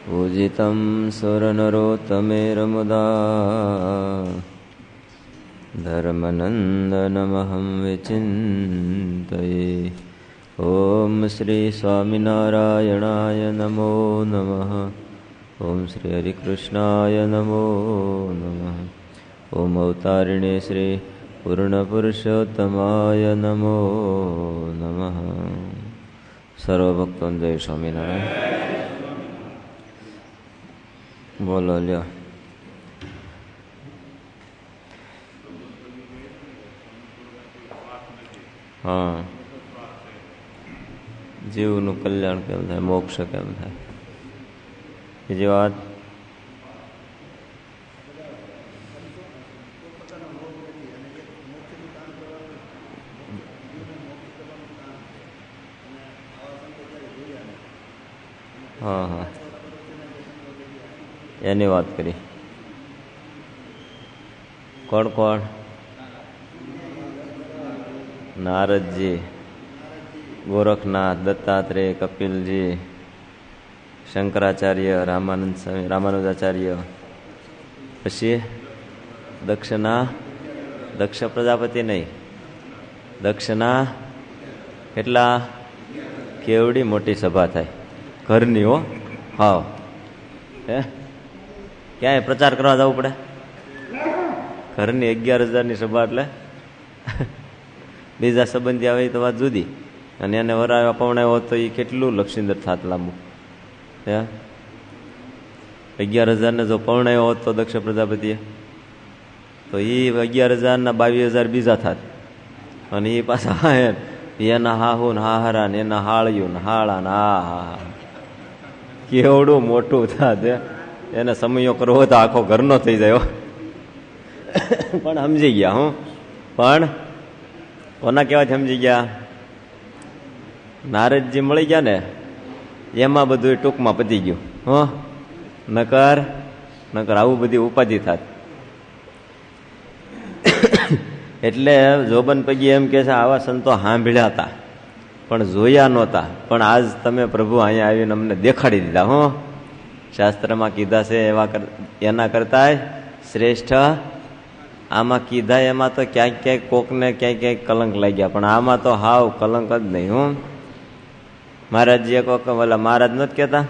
पूजितं सुरनरोत्तमेरमुदा धर्मनन्दनमहं विचिन्तये। ॐ श्री स्वामिनारायणाय नमो नमः। ॐ श्री हरिकृष्णाय नमो नमः। ॐ अवतारिणे श्री पूर्णपुरुषोत्तमाय नमो नमः। सर्वभक्तों जय स्वामिनारायण। बोलो લ્યો। हाँ, જીવનું કલ્યાણ કેમ થાય, મોક્ષ કેમ થાય, બીજી વાત हाँ हाँ એની વાત કરી। કોણ કોણ? નારદજી, ગોરખનાથ, દત્તાત્રેય, કપિલજી, શંકરાચાર્ય, રામાનંદ સ્વામી, રામાનુજાચાર્ય, પછી દક્ષ પ્રજાપતિ નહીં, દક્ષના કેટલા કેવડી મોટી સભા થાય ઘરની, હો હાવ હે ક્યાંય પ્રચાર કરવા જવું પડે? ઘરની 11,000ની સભા એટલે બીજા સંબંધી આવે તો વાત જુદી, અને એને વરાવ્યા પવણાવ્યો તો એ કેટલું લક્ષિંદર થાત લાંબુ હે। 11,000ને જો પવણાવ્યો હોત તો દક્ષ પ્રજાપતિએ તો એ 11,000ના 22,000 બીજા થાત, અને એ પાછા એના હાહુ ને હાહરા ને એના હાળિયું ને હાળા ને હા કેવડું મોટું થાત। એને સમયો કરવો તો આખો ઘરનો થઈ જાય, પણ સમજી ગયા હું, પણ કોના કહેવાથી સમજી ગયા? નારદજી મળી ગયા ને એમાં બધું ટૂંકમાં પતી ગયું હો, નકર આવું બધી ઉપાધિ થાત। એટલે જોબન પગી એમ કે છે આવા સંતો સાંભળ્યા હતા પણ જોયા નહોતા, પણ આજ તમે પ્રભુ અહીંયા આવીને અમને દેખાડી દીધા હો। શાસ્ત્રમાં કીધા છે એના કરતા શ્રેષ્ઠ આમાં કીધા એમાં તો ક્યાંક ક્યાંક કોકને ક્યાંક કલંક લાગ્યા, પણ આમાં તો હાવ કલંક જ નહીં હું। મહારાજજીએ કોક ઓલા મહારાજ નથી કહેતા,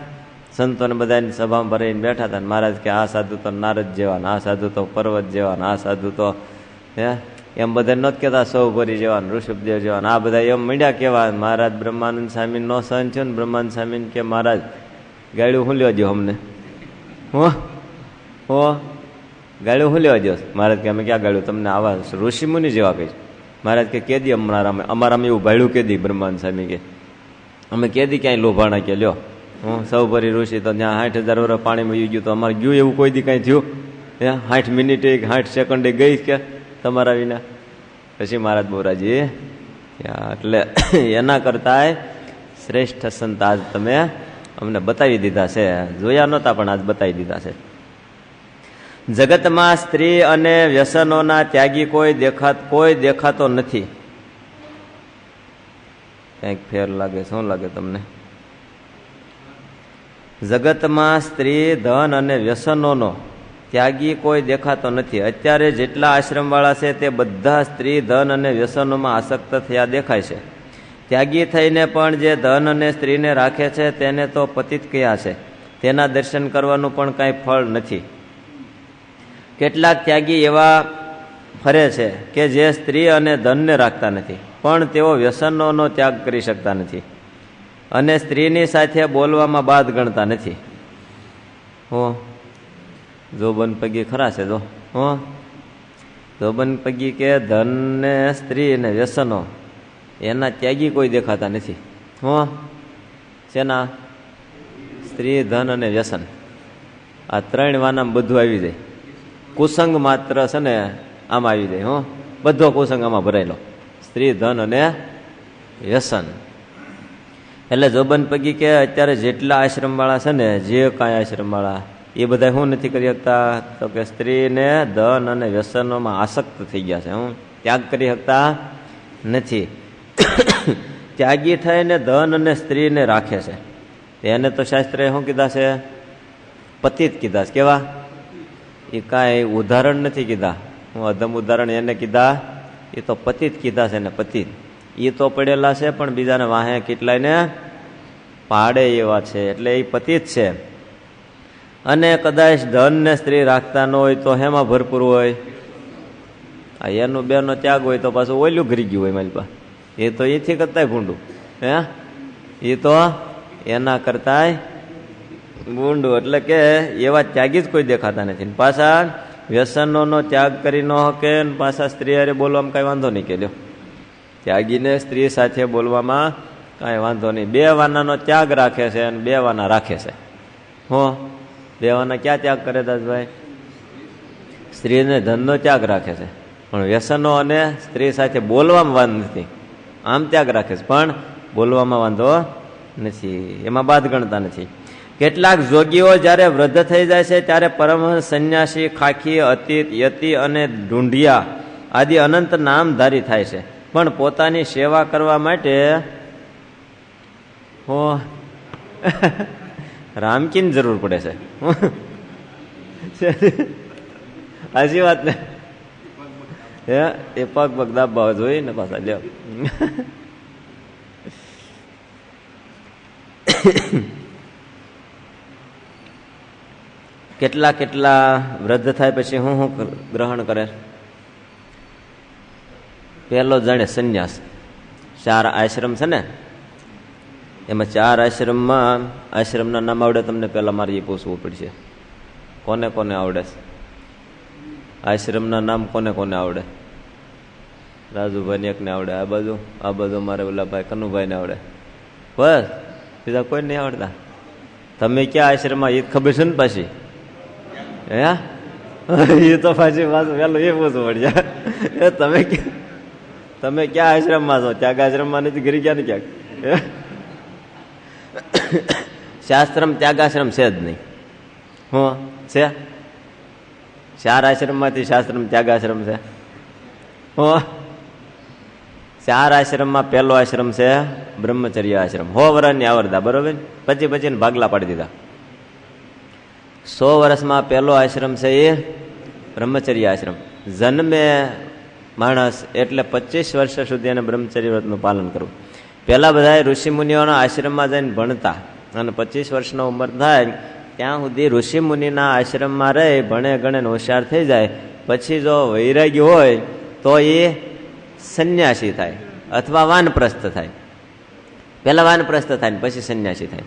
સંતોને બધાની સભામાં ભરાઈને બેઠા હતા, મહારાજ કે આ સાધુ તો નારદ જેવા, આ સાધુ તો પર્વત જેવા, આ સાધુ તો હે એમ બધા નથી કહેતા સૌભરી જેવા, ઋષભદેવ જેવા, આ બધા એમ મીડ્યા કેવા। મહારાજ બ્રહ્માનંદ સ્વામી નો સહન થયો ને બ્રહ્માનંદ સ્વામી કે મહારાજ ગાળ્યું હું લેવા દો અમને, હો ગાળ્યું હું લેવા દો? મહારાજ કે અમે ક્યાં ગાળ્યું તમને, આવા ઋષિ મુનિ જેવા કહીશ। મહારાજ કે કેદી અમારામાં એવું ભાડ્યું કેદી? બ્રહ્માનંદ સ્વામી કે અમે કેદી ક્યાંય લોભાણા કે લ્યો હું સૌભરી ઋષિ તો ત્યાં 60,000 વર્ષ પાણીમાં વયું ગયું, તો અમારે ગયું એવું કોઈ દી કાંઈ થયું? 60 મિનિટે 60 સેકન્ડે ગઈ કે તમારા વિના? પછી મહારાજ બોરાજી એટલે એના કરતા શ્રેષ્ઠ સંત આજ તમે અમને બતાવી દીધા છે, જોયા નહોતા પણ આજ બતાવી દીધા છે। જગતમાં સ્ત્રી અને વ્યસનોના ત્યાગી કોઈ દેખાતો નથી। કંઈક ફેર લાગે, શું લાગે તમને? જગતમાં સ્ત્રી, ધન અને વ્યસનોનો ત્યાગી કોઈ દેખાતો નથી। અત્યારે જેટલા આશ્રમવાળા છે તે બધા સ્ત્રી, ધન અને વ્યસનોમાં આસક્ત થયા દેખાય છે। ત્યાગી થઈને પણ જે ધન અને સ્ત્રીને રાખે છે તેને તો પતિત કહ્યા છે, તેના દર્શન કરવાનું પણ કાંઈ ફળ નથી। કેટલાક ત્યાગી એવા ફરે છે કે જે સ્ત્રી અને ધનને રાખતા નથી, પણ તેઓ વ્યસનોનો ત્યાગ કરી શકતા નથી અને સ્ત્રીની સાથે બોલવામાં બાદ ગણતા નથી। હો જોબન પગી ખરા છે, જોબન પગી કે ધન ને સ્ત્રી ને વ્યસનો એના ત્યાગી કોઈ દેખાતા નથી। હો શેના? સ્ત્રી, ધન અને વ્યસન, આ ત્રણ વાનામાં બધું આવી જાય। કુસંગ માત્ર છે ને આમાં આવી જાય, હો બધો કુસંગ આમાં ભરાયેલો, સ્ત્રી, ધન અને વ્યસન। એટલે જોબન પગી કે અત્યારે જેટલા આશ્રમવાળા છે ને, જે કાંઈ આશ્રમવાળા એ બધા શું નથી કરી શકતા? તો કે સ્ત્રીને ધન અને વ્યસનોમાં આસક્ત થઈ ગયા છે, હું ત્યાગ કરી શકતા નથી। ત્યાગી થઈને ધન અને સ્ત્રીને રાખે છે, એને તો શાસ્ત્રએ શું કીધા છે? પતિત કીધા છે. કેવા? એ કાંઈ ઉદાહરણ નથી કીધા, હું અધમ ઉદાહરણ એને કીધા, એ તો પતિત કીધા છે ને. પતિત એ તો પડેલા છે, પણ બીજાને વાહે કેટલાયને પાડે એવા છે, એટલે એ પતિત છે. અને કદાચ ધન ને સ્ત્રી રાખતા ન હોય તો હેમાં ભરપૂર હોય? એનું બેનો ત્યાગ હોય તો પાછું ઓયલું ઘરી ગયું હોય મારી પાસે. એ તો એથી કરતાય ભૂંડું. હે, એ તો એના કરતાય ભૂંડું. એટલે કે એવા ત્યાગી જ કોઈ દેખાતા નથી. પાછા વ્યસનોનો ત્યાગ કરી ન શકે, પાછા સ્ત્રી હારે બોલવામાં કઈ વાંધો નહીં. કે લ્યો, ત્યાગીને સ્ત્રી સાથે બોલવામાં કાંઈ વાંધો નહીં. 2 વાનાનો ત્યાગ રાખે છે અને 2 વાના રાખે છે. હો, 2 વાના ક્યાં ત્યાગ કરે દાસભાઈ? સ્ત્રીને ધનનો ત્યાગ રાખે છે, પણ વ્યસનો અને સ્ત્રી સાથે બોલવામાં વાંધો નથી. આમ ત્યાગ રાખે છે, પણ બોલવામાં વાંધો નથી, એમાં બાદ ગણતા નથી. કેટલાક જોગીઓ જ્યારે વૃદ્ધ થઈ જાય છે ત્યારે પરમહંસ, સંન્યાસી, ખાખી, અતીત, યતિ અને ઢૂંઢિયા આદિ અનંત નામધારી થાય છે, પણ પોતાની સેવા કરવા માટે રામકીની જરૂર પડે છે. હાજી વાત ને? એ પગ દાબવા જોઈએ ને પાછા. લ્યો, કેટલા કેટલા વૃદ્ધ થાય પછી હું ગ્રહણ કરે? પહેલો જાણે સંન્યાસ. 4 આશ્રમ છે ને, એમાં 4 આશ્રમમાં આશ્રમના નામ આવડે તમને? પહેલા મારે એ પૂછવું પડશે, કોને કોને આવડે? આશ્રમના નામ કોને કોને આવડે? રાજુભાઈ ને એકને આવડે. આ બાજુ મારે ઓલા ભાઈ કનુભાઈ ને આવડે. બસ, બીજા કોઈ નહીં આવડતા. તમે ક્યાં આશ્રમમાં એ ખબર છે ને પાછી? હે, એ તો પાછી પાછું પેલું એ પૂછવું પડશે. તમે ક્યાં આશ્રમમાં છો? ત્યાગ આશ્રમમાં નથી, ઘરી ગયા ને ક્યાંક? શાસ્ત્રમ ત્યાગાશ્રમ છે જ નહીં. હું છે 4 આશ્રમમાંથી શાસ્ત્રમ ત્યાગાશ્રમ છે. હું 4 આશ્રમમાં પહેલો આશ્રમ છે બ્રહ્મચર્ય આશ્રમ. 100 વર્ષની આવરદા, બરોબર? પછી ભાગલા પાડી દીધા. 100 વર્ષમાં પહેલો આશ્રમ છે એ બ્રહ્મચર્ય આશ્રમ. જન્મે માણસ એટલે 25 વર્ષ સુધી એને બ્રહ્મચર્ય વ્રતનું પાલન કરવું. પહેલા બધા ઋષિ મુનિઓના આશ્રમમાં જઈને ભણતા, અને 25 વર્ષનો ઉંમર થાય ત્યાં સુધી ઋષિ મુનિના આશ્રમમાં રહી ભણે ગણે હોશિયાર થઈ જાય. પછી જો વૈરાગ્ય હોય તો એ સંન્યાસી થાય અથવા વાનપ્રસ્થ થાય. પહેલા વાનપ્રસ્થ થાય ને પછી સંન્યાસી થાય.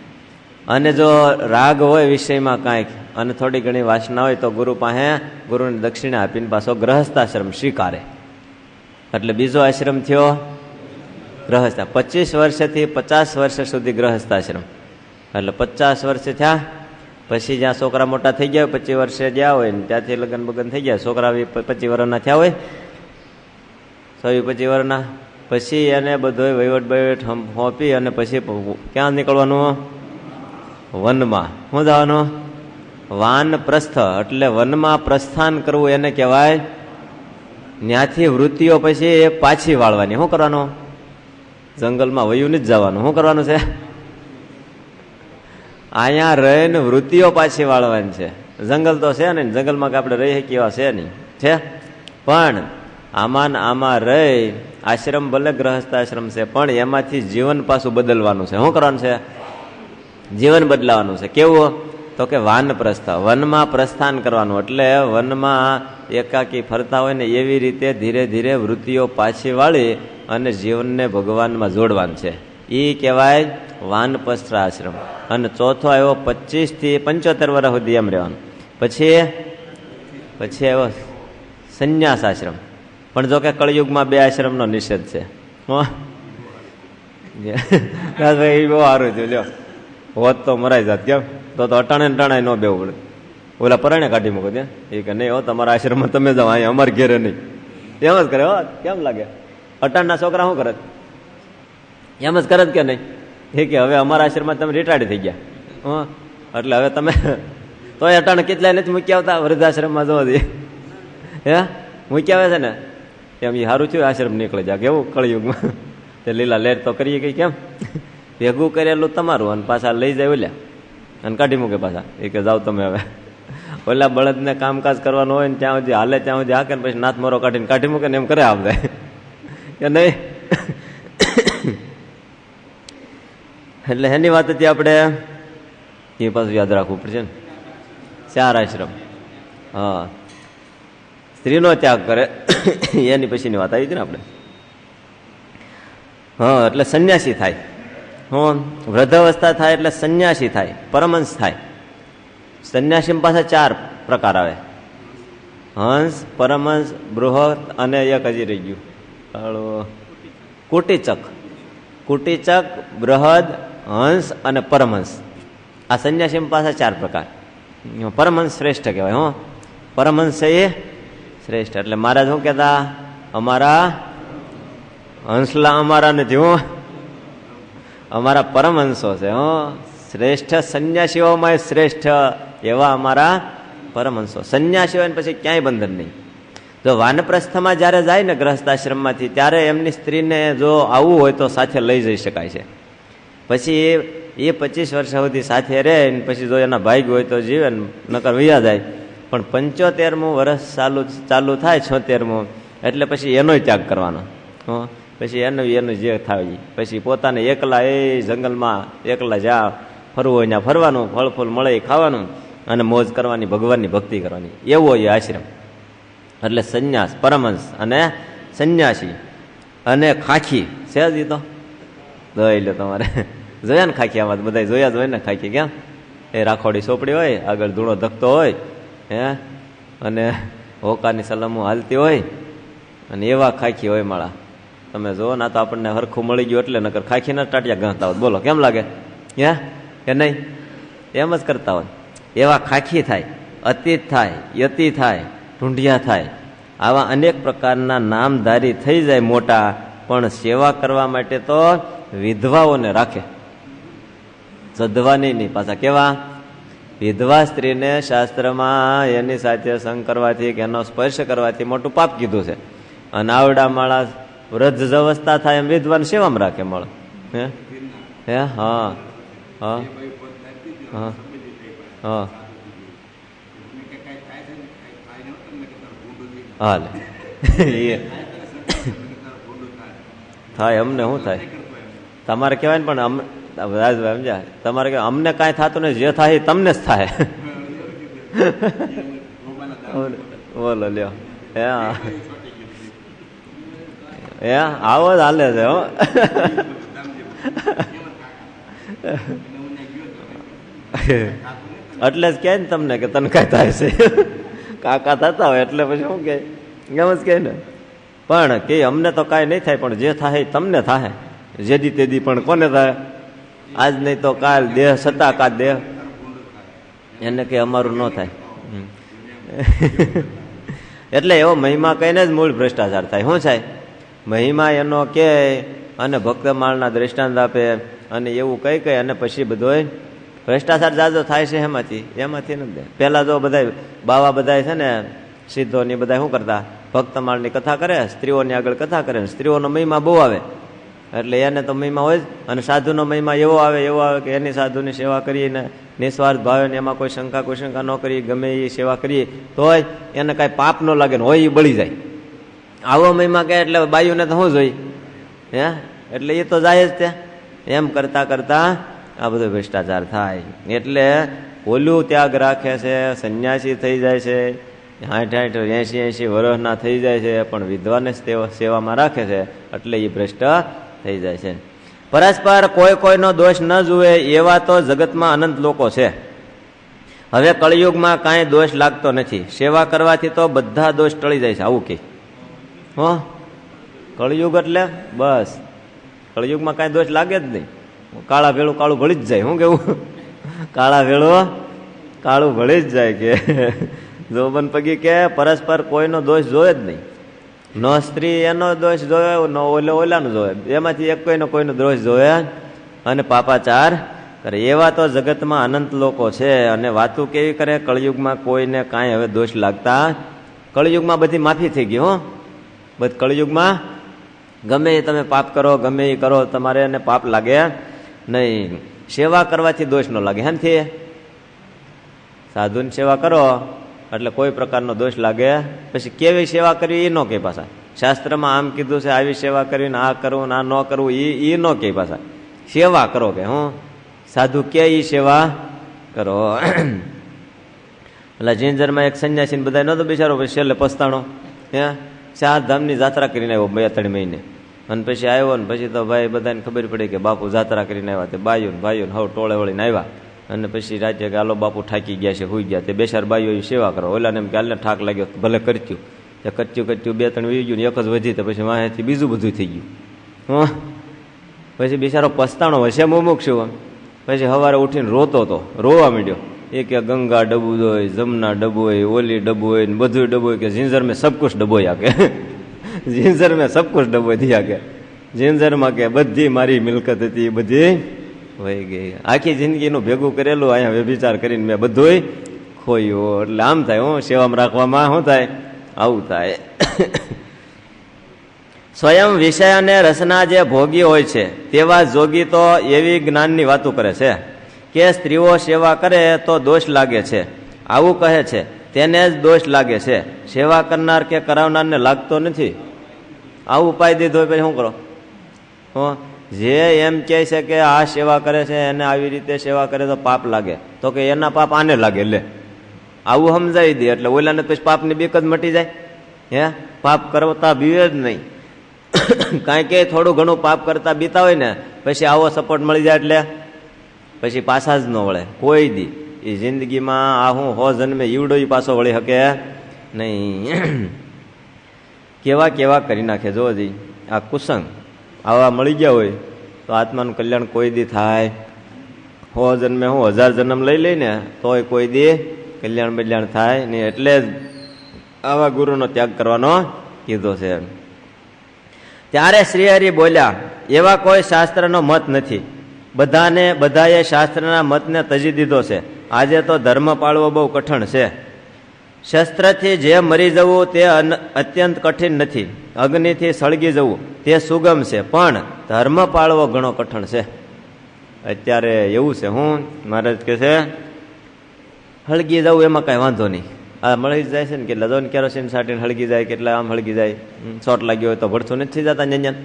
અને જો રાગ હોય વિષયમાં કાંઈક અને થોડી ઘણી વાસના હોય તો ગુરુ પાસે ગુરુને દક્ષિણા આપીને પાછો ગ્રહસ્થાશ્રમ સ્વીકારે. એટલે બીજો આશ્રમ થયો ગ્રહસ્થ. 25 વર્ષથી 50 વર્ષ સુધી ગ્રહસ્થાશ્રમ. એટલે 50 વર્ષ થયા પછી જ્યાં છોકરા મોટા થઈ ગયા 25 વર્ષે ગયા હોય ને ત્યાંથી લગ્ન બગન થઈ ગયા. છોકરા 25 વર્ષના થયા હોય, 25 વર્ષના, પછી એને બધો વહીવટ બહીવટ હોપી અને પછી ક્યાં નીકળવાનું? વનમાં. શું જવાનું? વાનપ્રસ્થ. એટલે વનમાં પ્રસ્થાન કરવું એને કહેવાય. ત્યાંથી વૃત્તિઓ પછી એ પાછી વાળવાની. શું કરવાનું? જંગલમાં વયું નથી જવાનું. શું કરવાનું છે? અહીંયા રહીને વૃત્તિઓ પાછી વાળવાની છે. જંગલ તો છે ને, જંગલમાં કે આપણે રહી શકીએ એવા છે નહીં, છે? પણ આમાં રહી આશ્રમ ભલે ગ્રહસ્થાશ્રમ છે, પણ એમાંથી જીવન પાછું બદલવાનું છે. શું કરવાનું છે? જીવન બદલાવાનું છે. કેવું? તો કે વાનપ્રસ્થ. વનમાં પ્રસ્થાન કરવાનું. એટલે વનમાં એકાકી ફરતા હોય ને એવી રીતે ધીરે ધીરે વૃત્તિઓ પાછી વાળી અને જીવનને ભગવાનમાં જોડવાનું છે. એ કહેવાય વાનપ્રસ્થ આશ્રમ. અને ચોથો આવ્યો 25 થી 75 વર્ષ સુધી એમ રહેવાનું. પછી આવ્યો સંન્યાસ આશ્રમ. પણ જો કે કળિયુગમાં 2 આશ્રમનો નિષેધ છે. ભાઈ બહુ સારું થયું. લ્યો, હોત તો મરાઈ જાત. કેમ? તો અટાણે ટાણે ન બેવું પડે. ઓલા પરાણે કાઢી મૂકો ત્યાં. એ કે નહીં, હો તમારા આશ્રમમાં તમે જાઓ, અહીંયા અમારે ઘેરે નહીં. એમ જ કરે. હો, કેમ લાગે? અટાણના છોકરા શું કરે? એમ જ કરે કે નહીં? એ કે હવે અમારા આશ્રમમાં તમે રિટાયર્ડ થઈ ગયા. એટલે હવે તમે તોય અટાણે કેટલાય નથી મૂકી આવતા વૃદ્ધાશ્રમમાં જવા દે. હે, મૂકી આવે છે ને એમ. એ સારું થયું આશ્રમ નીકળે જાય. કેવું કળિયુગમાં તે લીલા લેર તો કરીએ કઈ. કેમ? ભેગું કરેલું તમારું અને પાછા લઈ જાય ઓલ્યા. અને કાઢી મૂકે પાછા. એ કે જાઓ તમે હવે. ઓલા બળદને કામકાજ કરવાનું હોય ને ત્યાં સુધી હાલે ત્યાં સુધી હાકે, પછી નાથ મોરો કાઢીને કાઢી મૂકે ને એમ કરે આપણે કે નહીં. એટલે એની વાત હતી આપણે એ પાછું યાદ રાખવું પડશે ને. 4 આશ્રમ. હા, સ્ત્રીનો ત્યાગ કરે એની પછીની વાત આવી હતી ને આપણે. હા, એટલે સંન્યાસી થાય. હું વૃદ્ધાવસ્થા થાય એટલે સંન્યાસી થાય, પરમહંસ થાય. સંન્યાસી પાછા 4 પ્રકાર આવે: હંસ, પરમહંસ, બૃહદ અને એક હજી રહી ગયું, કુટીચક. કુટીચક, બૃહદ, હંસ અને પરમહંસ. આ સંન્યાસી પાછા 4 પ્રકાર. પરમહંસ શ્રેષ્ઠ કહેવાય. હો, પરમહંસ છે એ શ્રેષ્ઠ. એટલે મહારાજ શું કહેતા, અમારા હંસલા અમારા નથી, હું અમારા પરમહંસો છે. હો, શ્રેષ્ઠ સંન્યાસીઓમાં શ્રેષ્ઠ એવા અમારા પરમહંસો. સંન્યાસી હોય ને પછી ક્યાંય બંધન નહીં. જો વાનપ્રસ્થમાં જયારે જાય ને ગ્રહસ્થાશ્રમમાંથી, ત્યારે એમની સ્ત્રીને જો આવવું હોય તો સાથે લઈ જઈ શકાય છે. પછી એ 25 વર્ષ સુધી સાથે રહે, પછી જો એના ભાગ્ય હોય તો જીવે, નકર વૈયા જાય. પણ 75મું વર્ષ ચાલુ થાય, 76મું, એટલે પછી એનો ત્યાગ કરવાનો. પછી એનું જે થાય, પછી પોતાને એકલા એ જંગલમાં એકલા જ્યાં ફરવું હોય ત્યાં ફરવાનું, ફળ ફૂલ મળે એ ખાવાનું, અને મોજ કરવાની, ભગવાનની ભક્તિ કરવાની. એવો એ આશ્રમ. એટલે સંન્યાસ, પરમહંસ અને સંન્યાસી અને ખાખી. સહેજી તો જોઈ લો તમારે. જોયા ને ખાખી? આમાં બધા જોયા જ હોય ને ખાખી. ક્યાં એ રાખોડી સોપડી હોય, આગળ ધૂણો ધકતો હોય, હે, અને હોકાની સલામો હાલતી હોય, અને એવા ખાખી હોય માળા. તમે જુઓ ના, તો આપણને હરખું મળી ગયું એટલે નકર ખાખીના ટાટિયા ગણતા હોય. બોલો કેમ લાગે? હે કે નહીં? એમ જ કરતા હોય. એવા ખાખી થાય, અતીત થાય, યતિ થાય, ઢૂંઢિયા થાય. આવા અનેક પ્રકારના નામધારી થઈ જાય મોટા, પણ સેવા કરવા માટે તો વિધવાઓને રાખે, સધવાની નહીં. પાછા કેવા? વિધવા સ્ત્રીને શાસ્ત્રમાં એની સાથે સંગ કરવાથી કે એનો સ્પર્શ કરવાથી મોટું પાપ કીધું છે. અને આવડા માળા વૃદ્ધ અવસ્થા થાય એમ વિધવાને સેવામાં રાખે મળે. હે હે હા હા હા હા હાલે થાય. અમને શું થાય? તમારે કહેવાય ને, પણ રાજભાઈ સમજ્યા, તમારે કહેવાય અમને કાંઈ થતું નહીં, જે થાય તમને જ થાય. બોલો લ્યો. હે આવો જ હાલે છે. હો, એટલે જ કહે ને તમને કે તને કાંઈ થાય છે. કાકા થતા હોય એટલે પછી શું કે એમ જ કહે ને. પણ કે અમને તો કાંઈ નહીં થાય, પણ જે થાય તમને થાય. જેદી તેદી પણ કોને થાય? આજ નહીં તો કાલ, દેહ છતાં કા દેહ, એને કે અમારું ન થાય. એટલે એવો મહિમા કહીને જ મૂળ ભ્રષ્ટાચાર થાય. શું થાય? મહિમા એનો કે અને ભક્તમાળના દ્રષ્ટાંત આપે અને એવું કઈ અને પછી બધો ભ્રષ્ટાચાર જાજો થાય છે. એમાંથી નથી. પેલા જો બધા બાવા બધા છે ને, સિદ્ધોની બધા શું કરતા? ભક્તમાળની કથા કરે, સ્ત્રીઓની આગળ કથા કરે. સ્ત્રીઓનો મહિમા બહુ આવે એટલે એને તો મહિમા હોય જ. અને સાધુનો મહિમા એવો આવે કે એની સાધુની સેવા કરીને નિસ્વાર્થ ભાવે ને એમાં કોઈ શંકા ન કરી, ગમે એ સેવા કરીએ તોય એને કાંઈ પાપ ન લાગે ને હોય એ બળી જાય. આવો મહિમા કહે એટલે બાયુને તો શું જોઈ? હે, એટલે એ તો જાય જ ત્યાં. એમ કરતા કરતા આ બધો ભ્રષ્ટાચાર થાય. એટલે ઓલું ત્યાગ રાખે છે, સંન્યાસી થઈ જાય છે, 60 80 વર્ષના થઈ જાય છે, પણ વિધવાને સેવામાં રાખે છે એટલે એ ભ્રષ્ટ થઈ જાય છે. પરસ્પર કોઈનો દોષ ન જુએ એવા તો જગતમાં અનંત લોકો છે. હવે કળિયુગમાં કાંઈ દોષ લાગતો નથી. સેવા કરવાથી તો બધા દોષ ટળી જાય છે. આવું કે હો, કળિયુગ એટલે બસ કળિયુગમાં કાંઈ દોષ લાગે જ નહીં. કાળા ભેળું કાળું ભળી જ જાય. શું કેવું? કાળા ભેળું કાળું ભળી જ જાય. કે જોબન પગી કે પરસ્પર કોઈનો દોષ જોવે જ નહીં. ન સ્ત્રી એનો દોષ જોવે, ન ઓલાનો જોવે. એમાંથી એક કોઈનો દોષ જોવે અને પાપાચાર કરે. એવા તો જગતમાં અનંત લોકો છે. અને વાતું કેવી કરે? કળિયુગમાં કોઈને કાંઈ હવે દોષ લાગતા. કળિયુગમાં બધી માફી થઈ ગઈ. હો, બધ કળિયુગમાં ગમે એ તમે પાપ કરો, ગમે એ કરો, તમારે એને પાપ લાગે નહીં. સેવા કરવાથી દોષ ન લાગે. એમથી સાધુની સેવા કરો એટલે કોઈ પ્રકારનો દોષ લાગે. પછી કેવી સેવા કરવી એ ન કહે પાછા. શાસ્ત્રમાં આમ કીધું છે આવી સેવા કરીને આ કરવું આ ન કરવું એ ન કહે પાછા. સેવા કરો કે હું સાધુ કે એ સેવા કરો. એટલે જીંજરમાં એક સંન્યાસી બધા નતો બિચારો પછી છેલ્લે પસ્તાણો, ત્યાં 4 ધામની જાત્રા કરીને આવ્યો 2-3 મહિને. અને પછી આવ્યો ને પછી તો ભાઈ બધાને ખબર પડી કે બાપુ જાત્રા કરીને આવ્યા. તે બાઈઓ ને ભાઈઓ હવે ટોળે વળીને આવ્યા. અને પછી રાજ્ય કે હાલો બાપુ થાકી ગયા છે, હોઈ ગયા. તે 2-4 બાઈઓ સેવા કરો. ઓલાને એમ કે હાલને ઠાક લાગ્યો ભલે કરચ્યું. તે કરચ્યું 2-3 વી ગયું ને એક જ વધી. તો પછી વાહેથી બીજું બધું થઈ ગયું. પછી બિચારો પસ્તાણો હશે મુમુક છું. પછી સવારે ઉઠીને રોતો હતો, રોવા માંડ્યો. એ કે ગંગા ડબુ હોય, જમના ડબુ હોય, ઓલી ડબુ હોય ને બધું ડબુ હોય કે જીંજર મેં સબ કુછ ડબોયા કે જીંજર મેં સબ કુછ ડબો દિયા કે જીંજરમાં કે બધી મારી મિલકત હતી બધી વહી ગઈ. આખી જિંદગીનું ભેગું કરેલું અહીંયા વ્યભિચાર કરીને મેં બધું ખોયું. એટલે આમ થાય હું સેવામાં રાખવામાં શું થાય, આવું થાય. સ્વયં વિષય અને રસના જે ભોગી હોય છે તેવા જોગી તો એવી જ્ઞાનની વાતો કરે છે કે સ્ત્રીઓ સેવા કરે તો દોષ લાગે છે. આવું કહે છે તેને જ દોષ લાગે છે, સેવા કરનાર કે કરાવનારને લાગતો નથી. આવું ઉપાય દીધો હોય પછી શું કરો? જે એમ કહે છે કે આ સેવા કરે છે એને આવી રીતે સેવા કરે તો પાપ લાગે, તો કે એના પાપ આને લાગે. લે આવું સમજાવી દે એટલે ઓલાને પછી પાપની બીક જ મટી જાય. હે પાપ કરતા બીવે જ નહીં. કાંઈ કે થોડું ઘણું પાપ કરતા બીતા હોય ને પછી આવો સપોર્ટ મળી જાય એટલે પછી પાછા જ ન વળે કોઈ દી. એ જિંદગીમાં આ હું 100 જન્મે ઈવડો પાછો વળી શકે નહીં. કેવા કેવા કરી નાખે જો જી આ કુસંગ. આવા મળી ગયા હોય તો આત્માનું કલ્યાણ કોઈ દી થાય. 100 જન્મે હું 1000 જન્મ લઈ લઈને તોય કોઈ દી કલ્યાણ બલ્યાણ થાય નહીં. એટલે જ આવા ગુરુનો ત્યાગ કરવાનો કીધો છે. ત્યારે શ્રી હરિ બોલ્યા, એવા કોઈ શાસ્ત્રનો મત નથી. બધાએ શાસ્ત્રના મતને તજી દીધો છે. આજે તો ધર્મ પાળવો બહુ કઠણ છે. શસ્ત્રથી જે મરી જવું તે અત્યંત કઠિન નથી. અગ્નિથી સળગી જવું તે સુગમ છે, પણ ધર્મ પાળવો ઘણો કઠણ છે. અત્યારે એવું છે હું મહારાજ કે છે હળગી જવું એમાં કાંઈ વાંધો નહીં. આ મળી જાય છે ને કેટલા જો કેરોસીન સાટીને હળગી જાય, કેટલા આમ હળગી જાય. શોટ લાગ્યો હોય તો ભડથું નથી જતા જંજન.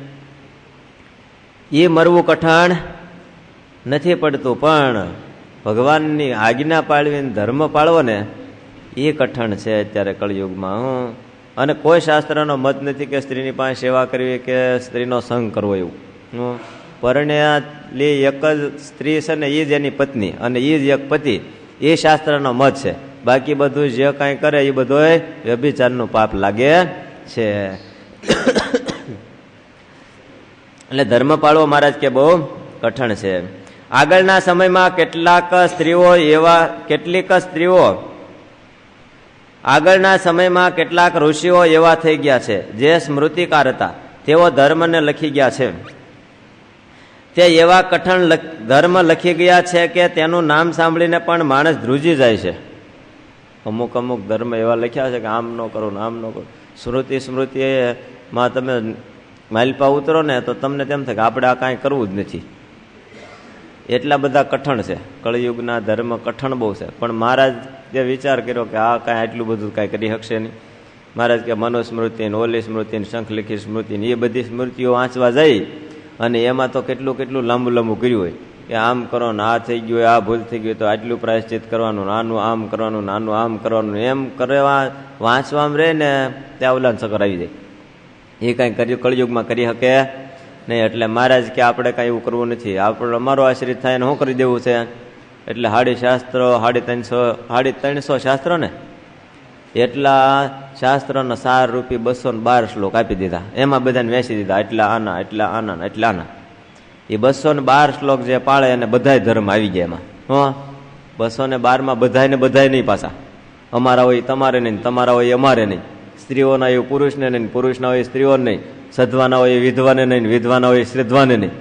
એ મરવું કઠણ નથી પડતું, પણ ભગવાનની આજ્ઞા પાળવીને ધર્મ પાળવો ને એ કઠણ છે અત્યારે કળયુગમાં. અને કોઈ શાસ્ત્રનો મત નથી કે સ્ત્રીની પાસે સેવા કરવી કે સ્ત્રીનો સંગ કરવો એવું. પરણેલી એક જ સ્ત્રી છે ને એ જ એની પત્ની અને એ જ એક પતિ, એ શાસ્ત્રનો મત છે. બાકી બધું જે કાંઈ કરે એ બધું વ્યભિચારનું પાપ લાગે છે. એટલે ધર્મ પાળવો મહારાજ કે બહુ કઠણ છે. આગળના સમયમાં કેટલાક ઋષિઓ એવા થઈ ગયા છે જે સ્મૃતિકાર હતા. તેઓ ધર્મને લખી ગયા છે. તે એવા કઠણ ધર્મ લખી ગયા છે કે તેનું નામ સાંભળીને પણ માણસ ધ્રુજી જાય છે. અમુક ધર્મ એવા લખ્યા છે કે આમ ન કરો આમ ન કરો. સ્મૃતિમાં તમે માલપા ઉતરો ને તો તમને તેમ થાય કે આપણે આ કાંઈ કરવું જ નથી. એટલા બધા કઠણ છે. કળિયુગના ધર્મ કઠણ બહુ છે. પણ મહારાજ જે વિચાર કર્યો કે આ કાંઈ આટલું બધું કાંઈ કરી શકશે નહીં. મહારાજ કે મનુસ્મૃતિ ને ઓલી સ્મૃતિ ને શંખલિખી સ્મૃતિ ને એ બધી સ્મૃતિઓ વાંચવા જાય અને એમાં તો કેટલું લાંબુ કર્યું હોય કે આમ કરો ને આ થઈ ગયું આ ભૂલ થઈ ગયું તો આટલું પ્રાયશ્ચિત કરવાનું, આનું આમ કરવાનું, આનું આમ કરવાનું, એમ કરવા વાંચવામાં રહે ને ત્યાં ઓલા ચક્કર આવી જાય. એ કાંઈ કળિયુગમાં કરી શકે નહીં. એટલે મહારાજ કે આપણે કાંઈ એવું કરવું નથી. આપણે અમારો આશ્રિત થાય ને શું કરી દેવું છે. એટલે 350 શાસ્ત્રો ને એટલા શાસ્ત્રોનો સાર રૂપી 212 શ્લોક આપી દીધા. એમાં બધાને વેચી દીધા. એટલા આના એટલા આના એટલા આના. એ 212 શ્લોક જે પાળે અને બધાય ધર્મ આવી ગયા એમાં. 212 બધાય નહીં પાછા. અમારા હોય તમારે નહીં, તમારા હોય અમારે નહીં. સ્ત્રીઓના હોય પુરુષને નહીં, પુરુષના હોય સ્ત્રીઓને નહીં. સધવાના હોય વિધવાને નહીં, વિધવાના હોય શ્રદ્ધાને નહીં.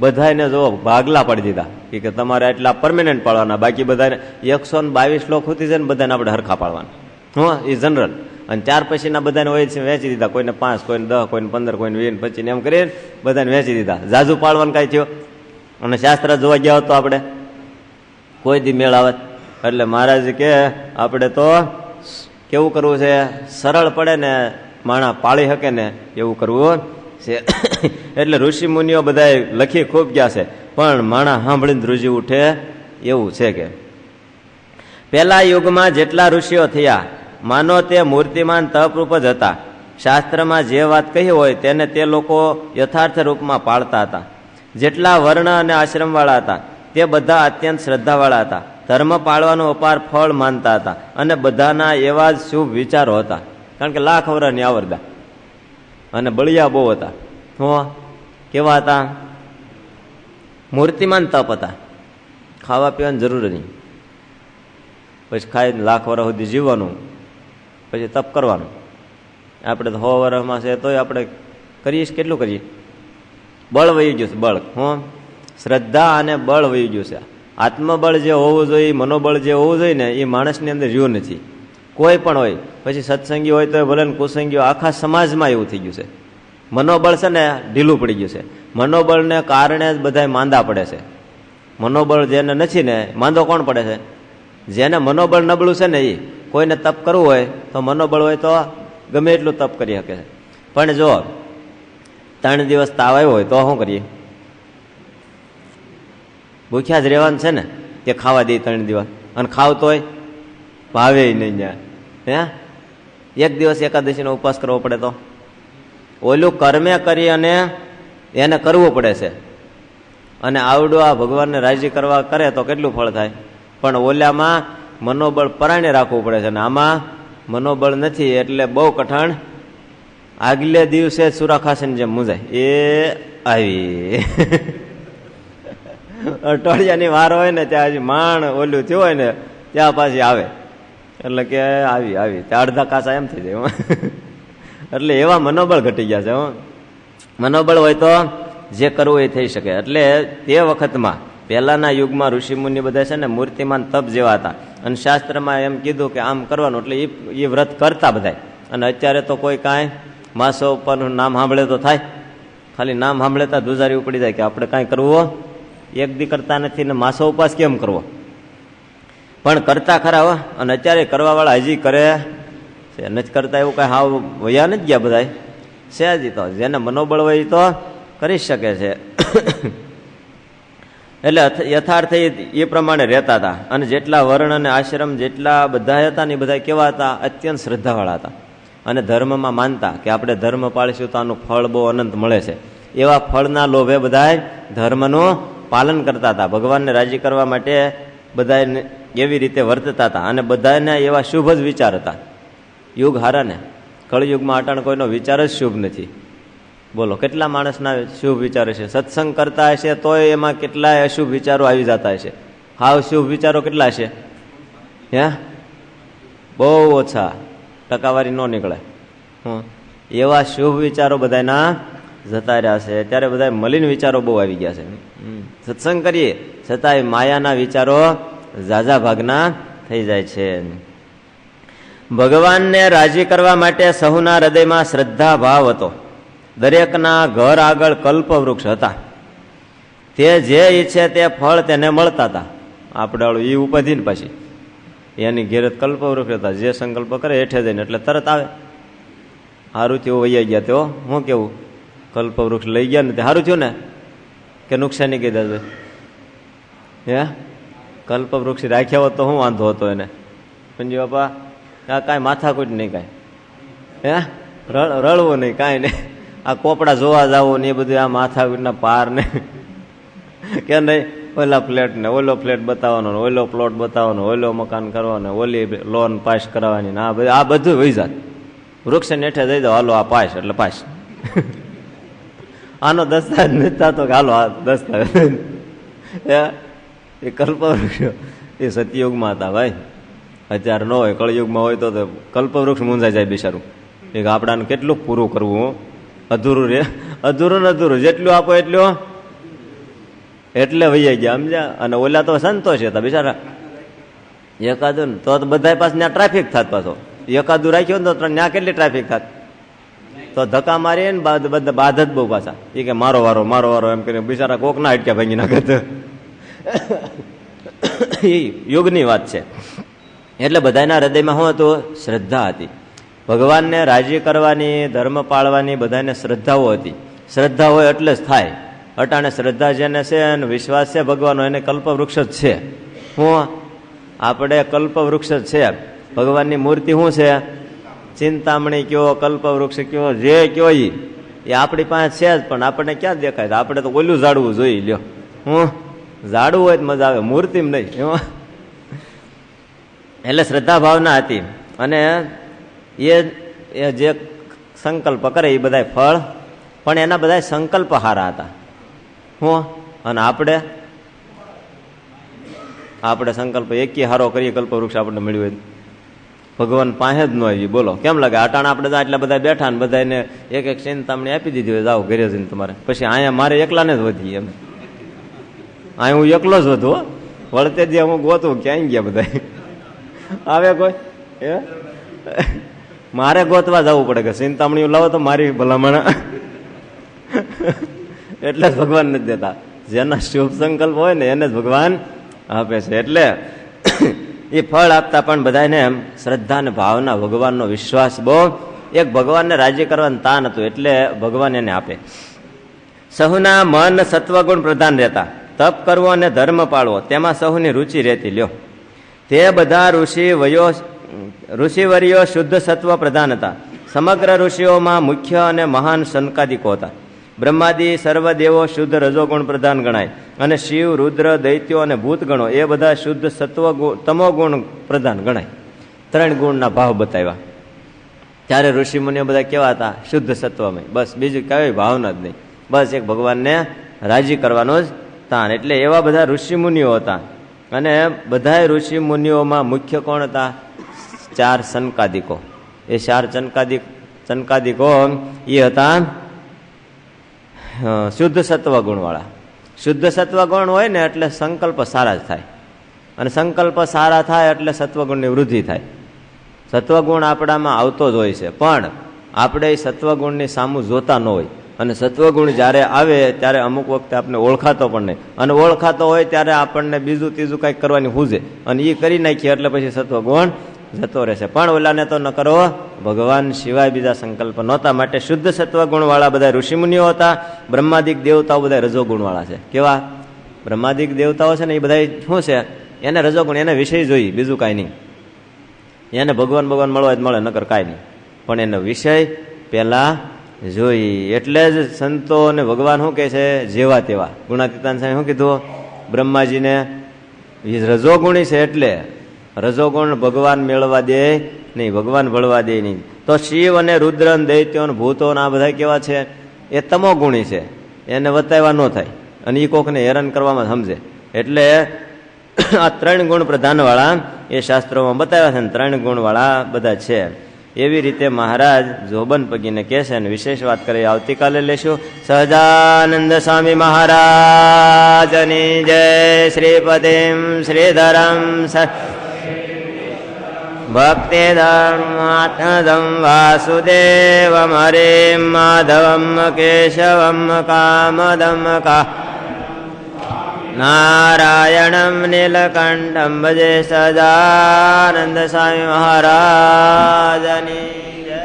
બધાને જો ભાગલા પાડી દીધા કે તમારે એટલા પરમેનન્ટ પાડવાના. બાકી બધાને 122 શ્લોક સુધી છે ને બધાને આપણે હરખા પાડવાના. એ જનરલ. અને 4 પછીના બધાને હોય વેચી દીધા. કોઈને 5, કોઈને 10, કોઈને 15, કોઈને 20, 25 એમ કરીને બધાને વેચી દીધા. જાજુ પાડવાનું કાંઈ થયો. અને શાસ્ત્ર જોવા ગયા હોત તો આપણે કોઈ દી મેળ આવત. એટલે મહારાજ કે આપણે તો કેવું કરવું છે, સરળ પડે ને માણા પાળી શકે ને એવું કરવું છે. એટલે ઋષિ મુનિઓ બધા લખી ખૂબ ગયા છે, પણ માણા સાંભળીને ધ્રુજી ઉઠે એવું છે. કે પેલા યુગમાં જેટલા ઋષિઓ થયા માનો તે મૂર્તિમાન તપરૂપ જ હતા. શાસ્ત્રમાં જે વાત કહી હોય તેને તે લોકો યથાર્થ રૂપમાં પાળતા હતા. જેટલા વર્ણ અને આશ્રમવાળા હતા તે બધા અત્યંત શ્રદ્ધાવાળા હતા. ધર્મ પાળવાનું અપાર ફળ માનતા હતા અને બધાના એવા જ શુભ વિચારો હતા. કારણ કે લાખ વર્ષની આવરદા અને બળિયા બહુ હતા. કેવા હતા? મૂર્તિમાન તપ હતા. ખાવા પીવાની જરૂર નહીં, પછી ખાઈને લાખ વર્ષ સુધી જીવવાનું, પછી તપ કરવાનું. આપણે તો 100 વર્ષમાં છે તોય આપણે કરીએ કેટલું કરીએ? બળ વહી ગયું છે, બળ. શ્રદ્ધા અને બળ વહી ગયું છે. આત્મબળ જે હોવું જોઈએ, મનોબળ જે હોવું જોઈએ ને એ માણસની અંદર રહ્યું નથી. કોઈ પણ હોય, પછી સત્સંગી હોય તો ભલે ને કુસંગી, આખા સમાજમાં એવું થઈ ગયું છે. મનોબળ છે ને ઢીલું પડી ગયું છે. મનોબળને કારણે જ બધા માંદા પડે છે. મનોબળ જેને નથી ને માંદો કોણ પડે છે? જેને મનોબળ નબળું છે ને એ. કોઈને તપ કરવું હોય તો મનોબળ હોય તો ગમે એટલું તપ કરી શકે છે. પણ જો 3 દિવસ તાવ આવ્યો હોય તો શું કરીએ? ભૂખ્યા જ રહેવાનું છે ને. તે ખાવા દે 3 દિવસ અને ખાવતોય ભાવે નહીં. ત્યાં એક દિવસ એકાદશીનો ઉપવાસ કરવો પડે તો ઓલું કર્મે કરી અને એને કરવું પડે છે. અને આવડું આ ભગવાનને રાજી કરવા કરે તો કેટલું ફળ થાય. પણ ઓલામાં મનોબળ પરાણે રાખવું પડે છે અને આમાં મનોબળ નથી એટલે બહુ કઠણ. આગલે દિવસે સુરાખાસન જેમ મુંજાય એ આવી અઠવાડિયાની વાર હોય ને ત્યાં હજી માણ ઓલું થયું હોય ને ત્યાં પાછી આવે એટલે કે આવી ત્યાં અડધા કાસા એમ થઈ જાય. એટલે એવા મનોબળ ઘટી ગયા છે. મનોબળ હોય તો જે કરવું એ થઈ શકે. એટલે તે વખતમાં પહેલાના યુગમાં ઋષિમુનિ બધા છે ને મૂર્તિમાન તપ જેવા હતા. અને શાસ્ત્રમાં એમ કીધું કે આમ કરવાનું એટલે એ વ્રત કરતા બધા. અને અત્યારે તો કોઈ કાંઈ માસો ઉપરનું નામ સાંભળે તો થાય, ખાલી નામ સાંભળેતા ધુજારી ઉપડી જાય કે આપણે કાંઈ કરવું એક દી કરતા નથી ને માસો ઉપવાસ કેમ કરવો. પણ કરતા ખરા હો. અને અત્યારે કરવાવાળા હજી કરે છે, નથી કરતા એવું કાંઈ હાવ વયા નથી ગયા બધા છે હજી. તો જેને મનોબળ હોય તો કરી શકે છે. એટલે યથાર્થ એ પ્રમાણે રહેતા હતા. અને જેટલા વર્ણ અને આશ્રમ જેટલા બધા હતા ને એ બધા કેવા હતા? અત્યંત શ્રદ્ધાવાળા હતા અને ધર્મમાં માનતા કે આપણે ધર્મ પાળીશું તો આનું ફળ બહુ અનંત મળે છે. એવા ફળના લોભે બધા ધર્મનું પાલન કરતા હતા. ભગવાનને રાજી કરવા માટે બધા એવી રીતે વર્તતા હતા અને બધાને એવા શુભ જ વિચાર હતા. યુગ હારા ને કળયુગમાં અટાણ કોઈનો વિચાર જ શુભ નથી. બોલો કેટલા માણસના શુભ વિચારો છે? સત્સંગ કરતા હશે તોય એમાં કેટલાય અશુભ વિચારો આવી જતા હશે. હાવ શુભ વિચારો કેટલા હશે? બહુ ઓછા, ટકાવારી ન નીકળે. એવા શુભ વિચારો બધાના જતા રહ્યા છે. ત્યારે બધા મલિન વિચારો બહુ આવી ગયા છે. સત્સંગ કરીએ છતાંય માયાના વિચારો ઝાઝા ભાગના થઈ જાય છે. ભગવાનને રાજી કરવા માટે સહુના હૃદયમાં શ્રદ્ધા ભાવ હતો. દરેકના ઘર આગળ કલ્પવૃક્ષ હતા. તે જે ઈચ્છે તે ફળ તેને મળતા હતા. આપણે એ ઉપાધિ ને પછી એની ઘેર કલ્પવૃક્ષ હતા. જે સંકલ્પ કરે હેઠે જઈને એટલે તરત આવે. સારું થયું વૈયા ગયા તો હું કેવું કલ્પવૃક્ષ લઈ ગયા ને તે સારું થયું ને કે નુકસાની કીધા? કલ્પવૃક્ષ રાખ્યા હોત તો શું વાંધો હતો એને? પંજી બાપા કાંઈ માથાકૂટ નહીં, કાંઈ રળવું નહીં, કાંઈ નહીં. આ કોપડા જોવા જવું ને એ બધું આ માથાકૂટના પાર ને કે નહીં. ઓલા ફ્લેટ ને ઓલો ફ્લેટ બતાવવાનો, ઓલો પ્લોટ બતાવવાનો, ઓલો મકાન કરવાનો, ઓલી લોન પાસ કરાવવાની, આ બધું વહી જાત. વૃક્ષ નેઠે જઈ જાવ, હાલો આ પાસ એટલે પાસ. આનો દસ્તાવેજ નથી થતો કે હાલો આ દસ્તાવેજ. એ કલ્પવૃક્ષ એ સતયુગમાં હતા ભાઈ, અત્યારે ન હોય. કળયુગમાં હોય તો કલ્પવૃક્ષ મૂંઝાઈ જાય બિચારું. એક આપણાને કેટલું પૂરું કરવું? અધૂરું રે, અધૂરું ને અધૂરું. જેટલું આપો એટલું એટલે વૈયા ગયા, સમજ્યા? અને ઓલા તો સંતોષ હતા બિચારા. એકાદું તો બધા પાસે ત્યાં ટ્રાફિક થાત. પાછો એકાદું રાખ્યો તો ત્યાં કેટલી ટ્રાફિક થાત? તો ધક્કા મારીએ ને બધા બાદ જ બહુ પાછા. એ કે મારો વારો એમ કરીને બિચારા કોક ના અટક્યા ભાંગી નાખે. એ યુગની વાત છે. એટલે બધાના હૃદયમાં શું હતું? શ્રદ્ધા હતી. ભગવાનને રાજી કરવાની, ધર્મ પાળવાની બધાને શ્રદ્ધાઓ હતી. શ્રદ્ધા હોય એટલે જ થાય. અટાણે શ્રદ્ધા જેને છે અને વિશ્વાસ છે ભગવાનનો, એને કલ્પવૃક્ષ જ છે. હું આપણે કલ્પવૃક્ષ જ છે. ભગવાનની મૂર્તિ શું છે? ચિંતામણી કયો, કલ્પવૃક્ષ કયો, જે કયો એ આપણી પાસે છે જ, પણ આપણને ક્યાં દેખાય? આપણે તો ઓલું ઝાડવું જોઈ લ્યો. હું ઝાડવું હોય તો મજા આવે, મૂર્તિમાં નહીં. એમાં એટલે શ્રદ્ધા ભાવના હતી. અને એ જે સંકલ્પ કરે એ બધા ફળ, પણ એના બધા સંકલ્પ હારા હતા. હું અને આપણે સંકલ્પ એકી હારો કરીએ, કલ્પવૃક્ષ આપણને મળ્યું હોય ભગવાન પાસે જ ન આવી. બોલો કેમ લાગે? અટાણે આપણે આટલા બધા બેઠા ને બધાને એક એક ચિંતામણી આપી દીધી હોય, જાઓ ઘરે જઈને તમારે. પછી અહીંયા મારે એકલાને જ વધી. એમ અહીં હું એકલો જ વધુ. વળતે જે હું ગોતું, ક્યાંય ગયા બધા આવે કોઈ? મારે ગોતવા જવું પડે કે ચિંતામણી લાવો તો મારી ભલામણ. એટલે જ ભગવાન નથી દેતા. જેના શુભ સંકલ્પ હોય ને એને જ ભગવાન આપે છે. એટલે એ ફળ આપતા પણ બધાને એમ શ્રદ્ધા અને ભાવના, ભગવાનનો વિશ્વાસ બહુ. એક ભગવાનને રાજી કરવાનું તાન હતું, એટલે ભગવાન એને આપે. સહુના મન સત્વગુણ પ્રધાન રહેતા. તપ કરવો અને ધર્મ પાળવો તેમાં સહુની રુચિ રહેતી. લ્યો, તે બધા ઋષિવર્યો શુદ્ધ સત્વ પ્રધાન હતા. સમગ્ર ઋષિઓમાં મુખ્ય અને મહાન સનકાદિકો હતા. બ્રહ્માદિ સર્વદેવો શુદ્ધ રજોગુણ પ્રધાન ગણાય, અને શિવ, રુદ્ર, દૈત્યો અને ભૂતગણો એ બધા શુદ્ધ સત્વ તમોગુણ પ્રધાન ગણાય. 3 ગુણના ભાવ બતાવ્યા. ત્યારે ઋષિ મુનિઓ બધા કેવા હતા? શુદ્ધ સત્વમય. બસ બીજું કઈ ભાવના જ નહીં. બસ એક ભગવાનને રાજી કરવાનો જ તાન. એટલે એવા બધા ઋષિ મુનિઓ હતા. અને બધા ઋષિ મુનિઓમાં મુખ્ય કોણ હતા? 4 સનકાદિકો. એ 4 સનકાદિકો એ હતા શુદ્ધ સત્વ ગુણ વાળા. શુદ્ધ સત્વ ગુણ હોય ને એટલે સંકલ્પ સારા જ થાય, અને સંકલ્પ સારા થાય એટલે સત્વગુણની વૃદ્ધિ થાય. સત્વગુણ આપણામાં આવતો જ હોય છે, પણ આપણે સત્વગુણની સામું જોતા ન હોય. અને સત્વગુણ જ્યારે આવે ત્યારે અમુક વખતે આપણે ઓળખાતો પણ નહીં, અને ઓળખાતો હોય ત્યારે આપણને બીજું ત્રીજું કંઈક કરવાની હુજે, અને એ કરી નાખીએ એટલે પછી સત્વગુણ જતો રહેશે. પણ ઓલાને તો ન કરો, ભગવાન સિવાય બીજા સંકલ્પ નહોતા. માટે શુદ્ધ સત્વગુણ વાળા બધા ઋષિમુનિઓ હતા. બ્રહ્માદિક દેવતાઓ બધા રજોગુણ વાળા છે. કેવા? બ્રહ્માદિક દેવતાઓ છે ને એ બધા શું છે? એને રજોગુણ, એને વિષય જોઈ, બીજું કાંઈ નહીં. એને ભગવાન મળવા જ મળે, નકર કાંઈ નહીં. પણ એનો વિષય પેલા જોઈ. એટલે જ સંતો અને ભગવાન શું કહે છે? જેવા તેવા. ગુણાતીતાન સાહેબ શું કીધું? બ્રહ્માજીને રજોગુણી છે એટલે રજોગુણ ભગવાન મેળવા દે નહીં, ભગવાન ભળવા દે નહીં. તો શિવ અને રુદ્ર, દૈત્યો, ભૂતો આ બધા કેવા છે? એ તમો ગુણી છે. એને વતાવ્યા ન થાય, અને એ કોકને હેરાન કરવામાં સમજે. એટલે આ 3 ગુણ પ્રધાન વાળા એ શાસ્ત્રોમાં બતાવ્યા છે, 3 ગુણ વાળા બધા છે. એવી રીતે મહારાજ જોબન પગીને કહે છે, અને વિશેષ વાત કરી આવતીકાલે લેશું. સહજાનંદ સ્વામી મહારાજની જય. શ્રીપતિમ શ્રીધરમ ભક્તિ ધર્માત્મદમ વાસુદેવમ હરિમ માધવમ કેશવમ કામદમ નારાયણમ નીલકંઠમ ભજે. સદાનંદ સ્વામી મહારાજની જય.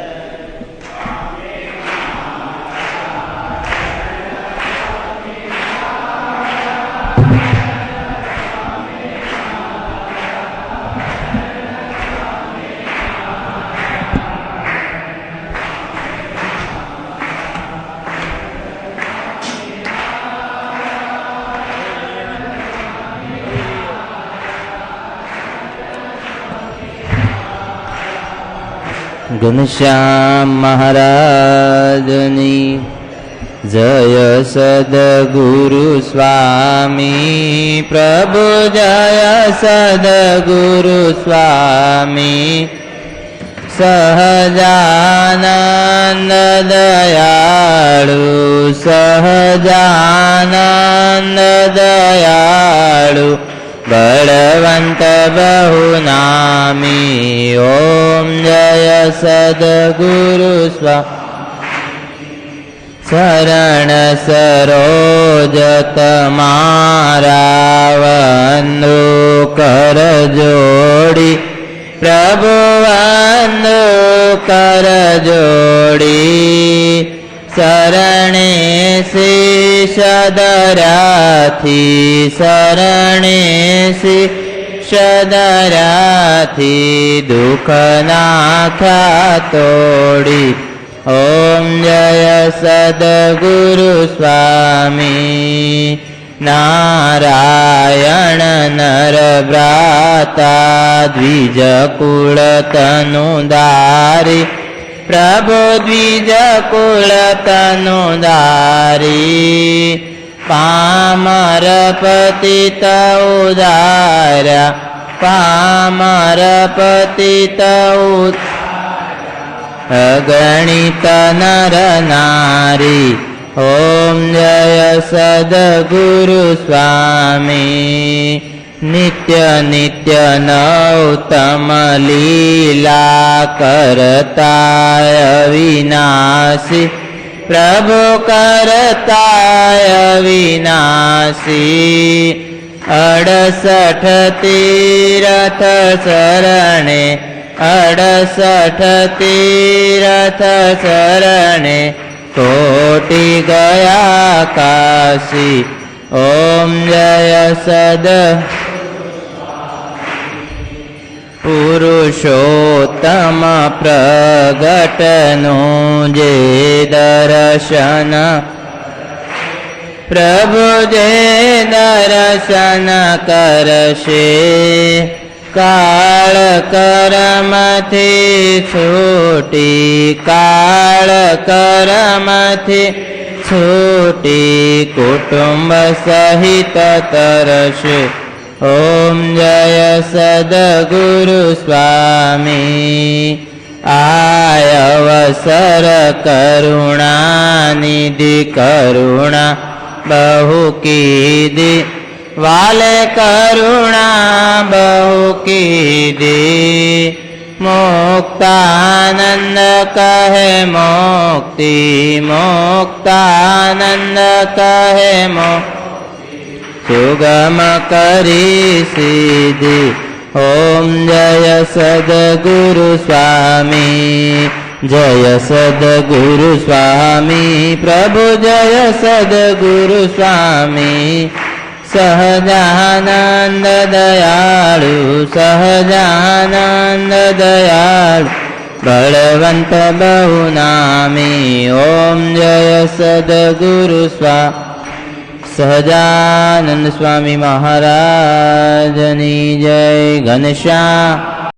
ઘનશ્યામ મહારાજની જય. સદગુરુ સ્વામી પ્રભુ જય. સદગુરુ સ્વામી સહજાનંદ દયાળુ. સહજાનંદ દયાળુ બળવંત બહુનામી. ઓમ જય સદગુરુ સ્વામી શરણ સરોજ તમારા વંદો કર જોડી પ્રભુ વંદો કર જોડી શરણે શીશ ધરાથી શરણે શીશ ધરાથી દુઃખ નાખ્યા તોડી ઓમ જય સદગુરુ સ્વામી નારાયણ નર ભ્રાતા દ્વિજ કુળ તનુદારી પ્રભુ દ્વિજ કુળ તનુદારી પામર પતિત ઉદાર્યા પામર પતિત અગણિત નર નારી ઓમ જય સદગુરુ સ્વામી નિત્ય નિત્ય નૌતમ લીલા કરતાય વિનાશી પ્રભુ કરતાય વિનાશી 68 તીરથ શરણે 68 તીરથ શરણે કોટી ગયા કાશી ઓમ જય સદ પુરુષોત્તમ પ્રગટનું જે દર્શન પ્રભુ જે દર્શન કરશે કાળ કરમથી છૂટી કાળ કરમથી છૂટી કુટુંબ સહિત તરશે ઓમ જય સદગુરુ સ્વામી આયવસર કરુણાનિધિ કરુણા બહુ કીધી વાલે કરુણા બહુ કીધી મુક્તાનંદ કહે મુક્તિ મુક્તાનંદ કહે સુગમ કરી સીધી ઓમ જય સદગુરુ સ્વામી જય સદગુરુ સ્વામી પ્રભુ જય સદગુરુ સ્વામી સહજાનંદ દયાળુ સહજાનંદ દયાળુ બળવંત બહુ નામી ઓમ જય સદગુરુ સ્વામી સહજાનંદ સ્વામી મહારાજની જય ઘનશ્યામ